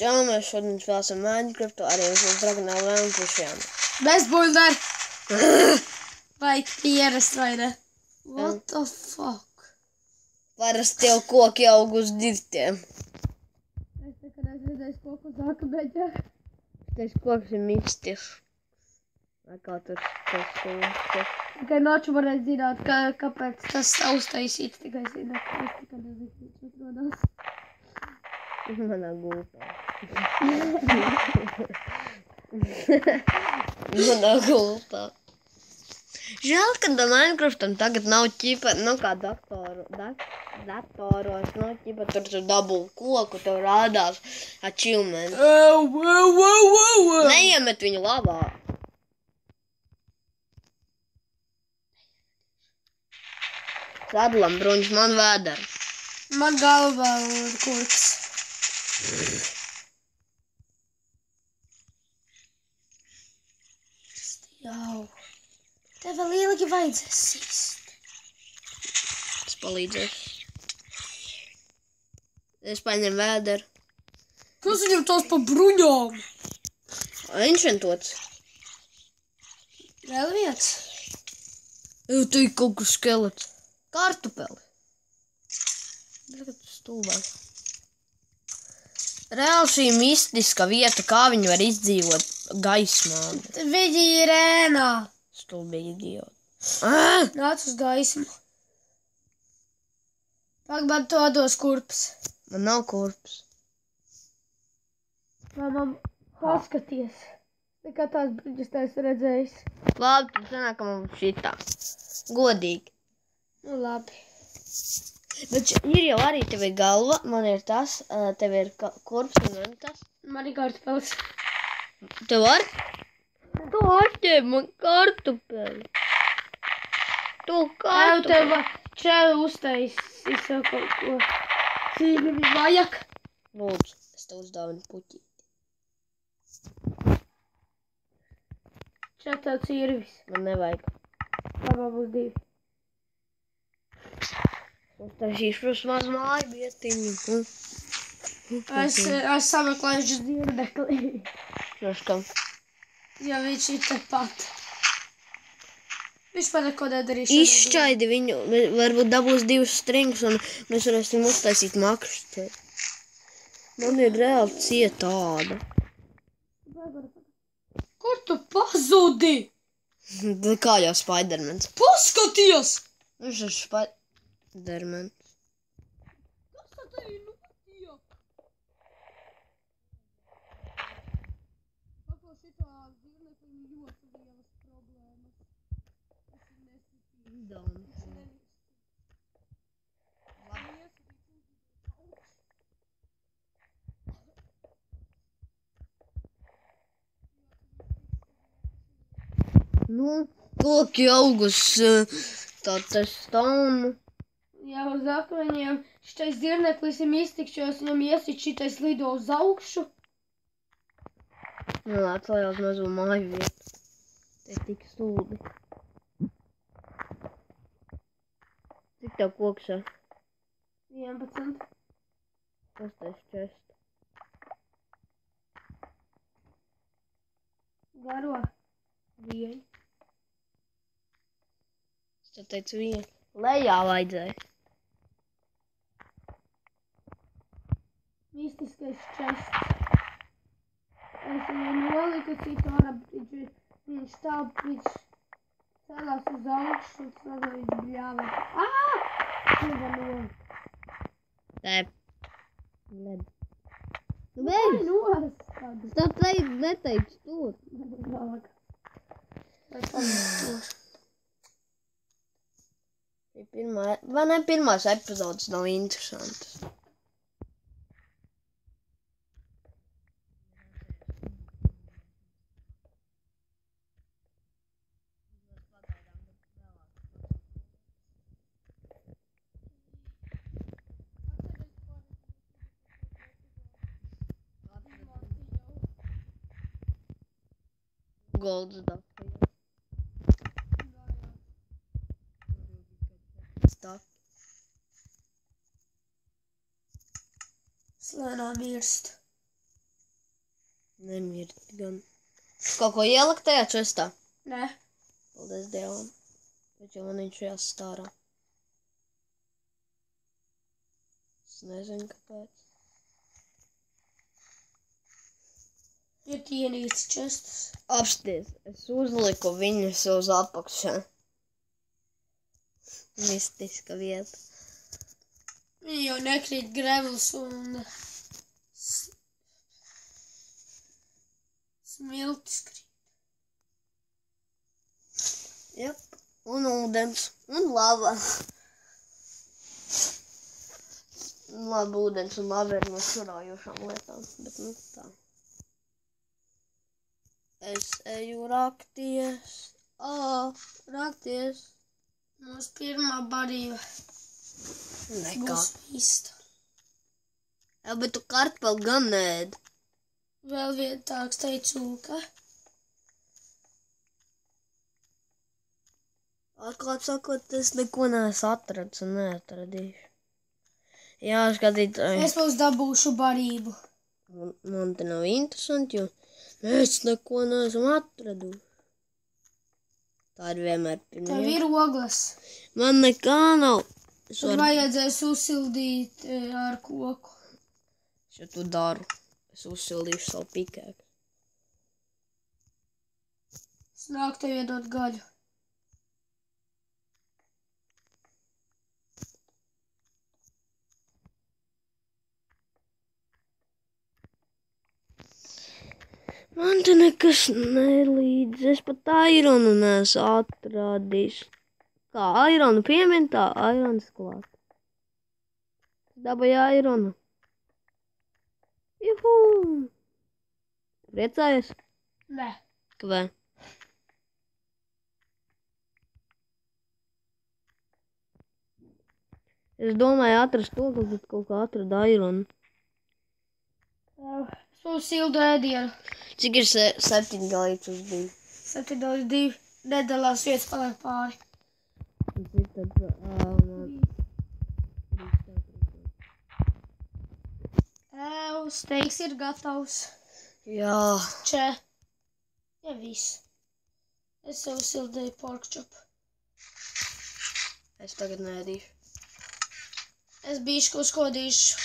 Čau, mēs šodien spēlēsim Minecraftu, arī uz Dragonā Lēnpušiem. Bezbuļdar! Vajag pierast, vai ne? What the fuck? Parasti jau koki aug uz dirtiem. Es nekad redzēju koku uz akmeņa. Šis koks ir mistisks. Vai kā tur tas stūmskas. Tikai noču varētu zināt, kāpēc tas uztaisīts, tikai zināt, ka es tikai nezinu, viņš atrodās. Manā gultā. Manā gultā. Žēl, ka Minecraftam tagad nav ķipa, nu kā datoros, nu ķipa tur tu dabū koku, tev rādās achievement. Neiemet viņu labā. Sadlam bruņš, man vēdera. Man galvā un kurks. Jau. Tev vēl ilgi vajadzēs sist. Es palīdzēšu. Es paņem vēderu. Kas viņam tos pa bruņām? Enchantots. Vēl viens. Jau tu ir kaut kas skelets. Kartupeli. Tagad stulbāk. Reāli šī mistiska vieta, kā viņi var izdzīvot gaismā. Viņi ir ēnā. Stulbīgi idioti. Nāc uz gaismu. Pak man to dos kurps. Man nav kurps. Mamam, paskaties. Nekā tās bruņas neesi redzējis. Labi, tad sanāk, ka man šitā. Godīgi. Nu labi. Bet ir jau arī tev ir galva, man ir tas, tev ir kurps un man tas. Man ir kartupels. Tev var? Tu atņem man kartupeli. Tu kartupeli. Tev čau uztaisīs jau kaut ko. Cīni viņu vajag. Lūdzu, es tev uzdāvinu puķīti. Čau tev cīrvis. Man nevajag. Labā būs divi. Uztaisīšu protams maz māju vietiņu. Es sameklēšu dzirdekli. Noškam. Jo viņš ir tepat. Viņš man neko nedarīs. Izšķaidi viņu, varbūt dabūs divus stringus un mēs varēsim uztaisīt makšķi. Man ir reāli cietāda. Kur tu pazudi? Kā jau Spidermans. Paskaties! Viņš ir Spidermans. Kas tā te ir notiek? Paklau šitā dzīvnieku ļoti lielas problēmas. Tas ir nesitīgi. Nu, koki augus tā stonu. Jā, uz akmeņiem šitais dzirneklis ir iztikšos, viņam iesit šitais lido uz augšu. Nu, atklājā uz mazo māju vietu. Te ir tik stulbi. Cik tev kokšā? 11. Kas tas čest? Garo. Vien. Es tev teicu vien. Lejā vajadzēja. Mistiskais čests. Es viņu noliku citu ārā, viņš stāv, viņš celās uz augšu, un tad viņš bļāva. Kļuva noli. Tē. Led. Tu Vai beidz? nost? Es tev neteicu tur. Vēlāk. Vai paliek tur? Vai ne pirmās epizodes nav interesantas? Golds dafija. Stuff. Slēnā mirst. Nemirt gan. Kaut ko ielikt tajā čestā? Nē. Paldies Dievam. Bet jau man viņš jāstāv ārā. Es nezinu, kāpēc. Ir ienīts čestas. Apsties, es uzliku viņus uz apakšā. Mistiska vieta. Viņi jau nekrīt grevels un smiltis krīt. Jep. Un ūdens. Un lava. Labi, ūdens un lava ir no šurājošām lietām. Bet nu tā. Es eju rakties. Rakties. Mūsu pirmā barība Nekā. būs vista. Jā, bet tu kartpeli gan ēd. Vēl vietāks teicu, ka Atklāt sakot, es neko neesmu atradis un neatradīšu. Jā, skatītāji. es mums dabūšu barību. Man te nav interesanti, jo es neko neesmu atraduši. Tā ir vienmēr Tev pirmie. ir ogles. Man nekā nav. Es Tur vajadzēs uzsildīt ar koku. jau to daru. Es uzsildīšu savu pikēku. Snāk tev iedot gaļu. Man te nekas nelīdz. Es pat aironu neesmu atradis. Kā aironu piemintā? Airons klāt. Dabāju aironu. Juhu! Priecājies? Nē. Kavē? Es domāju atrast to, ka tad kaut kā atrada aironu. Es mums sildu ēdienu. Cik ir 7 galīts uz 2? 7,2 nedalās vietas paliek pāri. Un cik tad... Steiks ir gatavs. Jā. Če. Ja viss. Es sev sildēju porkčupu. Es tagad nēdīšu. Es bišķi uzkodīšu.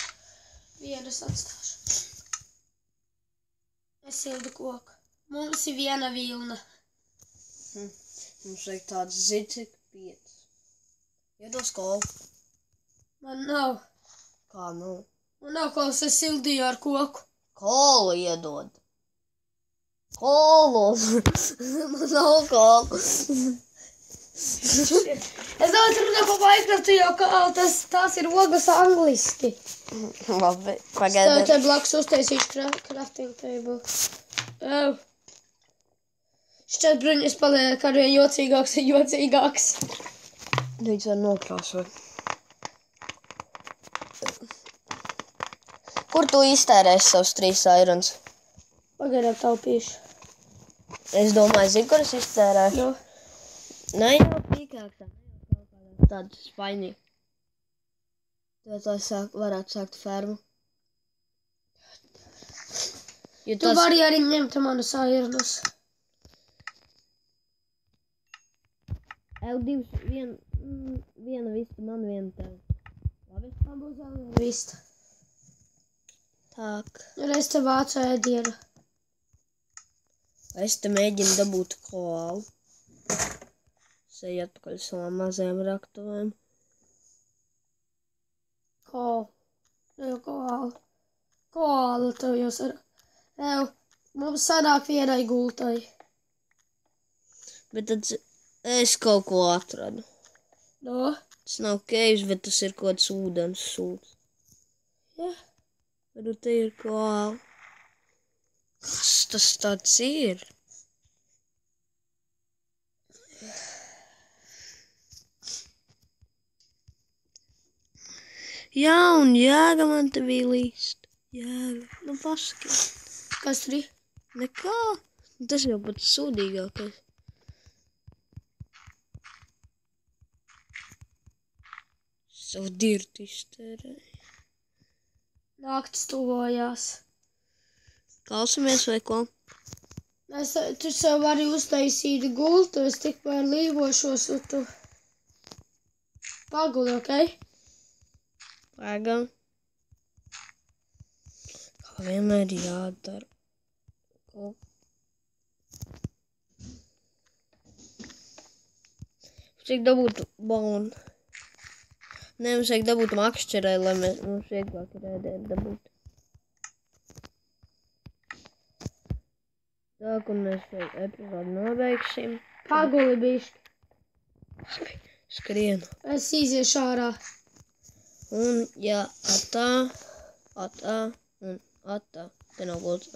Vienas atstāšu. Es sildu koku. Mums ir viena vilna. Mums vajag tāds zicik 5. Iedos kolu. Man nav. Kā nu? Man nav kols, es sildīju ar koku. Kolu iedod. Kolu. Man nav kolu. Es daudz runāju pa Minecraftu, jo tās ir ogles angliski. Labi, Es tev pagaidām. te blakus uztaisīšu crafting table. Šķiet bruņas paliek arvien jocīgāks un jocīgāks. Viņš var nokrāsot. Kur tu iztērēsi savus 3 airons? Pagaidām taupīšu. Es domāju, zinu, kur es iztērēšu. Nu, Nē, jau pīkāk tā. Tāda spainīga. Tad varētu sākt fermu. Jo tu vari arī ņemt manas airons. L2, viena vista, man viena tev. Labi? Man būs vēl viena vista. Tak. Un es te vācu ēdienu. Es te mēģinu dabūt koalu. Es eju atpakaļ savām mazajām raktuvēm. Koala tev jūs ar... Mums sanāk vienai gultai. Bet tad es kaut ko atradu. No? Tas nav caves, bet tas ir kaut kāds ūdens sūds. Ja? Bet nu te ir koala. Kas tas tāds ir? Jā, un jēga man te bija līst. Jēga. Nu, pasaki. Kas tur ir? Nekā. Tas jau pats sūdīgākais. Savu dirtu iztērēju. Naktis tuvojās. Klausamies vai ko? Tu sev vari uztaisīt gultu, es tikmēr līvošos, un tu paguli, ok? Pagaidām. Kā vienmēr jādara. Cik dabūtu balonu? Nē, mums vajag dabūt makšķerē, lai mums vieglāk ir ēdēt dabūt. Tā, un mēs epizodu nobeigsim. Paguli bišķi. Skrienu. Es iziešu ārā. Un, jā, atā, un atā. Te nav gults.